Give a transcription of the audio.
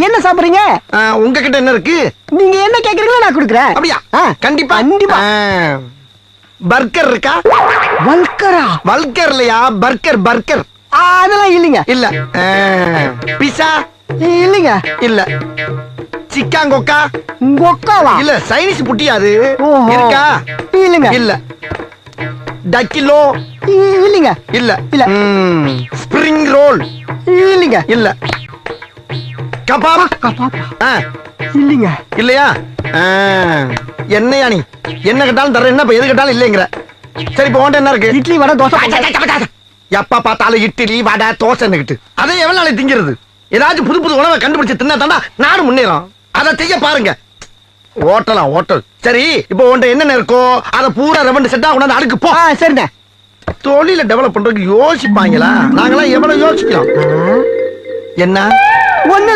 என்ன சாப்பிடுறீங்க? உங்ககிட்ட என்ன இருக்கு? நீங்க என்ன கேக்குறீங்களோ நான் கொடுக்குறேன். அப்படியா? கண்டிப்பா கண்டிப்பா. பர்கர் இருக்கா? வல்கரா? வல்கர் இல்லையா, பர்கர் பர்கர். அதெல்லாம் இல்லைங்க. இல்ல. பிஸா? இல்லைங்க. இல்ல. சிக்காங்கொக்கா? கொக்காவா? இல்ல, சைனீஸ் புட்டியா அது? ஓஹோ. இருக்கா? இல்லைங்க. இல்ல. டக்கிலோ? இல்லைங்க. இல்ல. இல்ல. Spring roll? இல்லைங்க. இல்ல. கபாப்? கபாப்பா? இல்லைங்க. இல்லையா? என்னையா நீ என்ன கேட்டாலும் தர, என்ன எது கேட்டாலும் இல்லைங்கிற. சரி, இப்ப உன்கிட்ட என்ன இருக்கு? இட்லி வடை தோசை. எப்ப பார்த்தாலும் இட்லி வடை தோசைன்னுகிட்டு அதை எவ்வளவு நாளைக்கு திங்கிறது? ஏதாச்சும் புது புது உணவை கண்டுபிடிச்சு தின்னா தாண்டா நாடு முன்னேறும். அதை செய்ய பாருங்க. ஓட்டலாம் ஓட்டல். சரி, இப்போ உன்கிட்ட என்னென்ன இருக்கோ அதை பூரா ரெவண்டு செட்டா கொண்டாந்து அடுக்கு போ. சரிண்ணே. தொழில டெவலப் பண்றதுக்கு யோசிப்பாங்களா? நாங்களாம் எவ்வளவு யோசிக்கிறோம். என்ன ஒண்ணு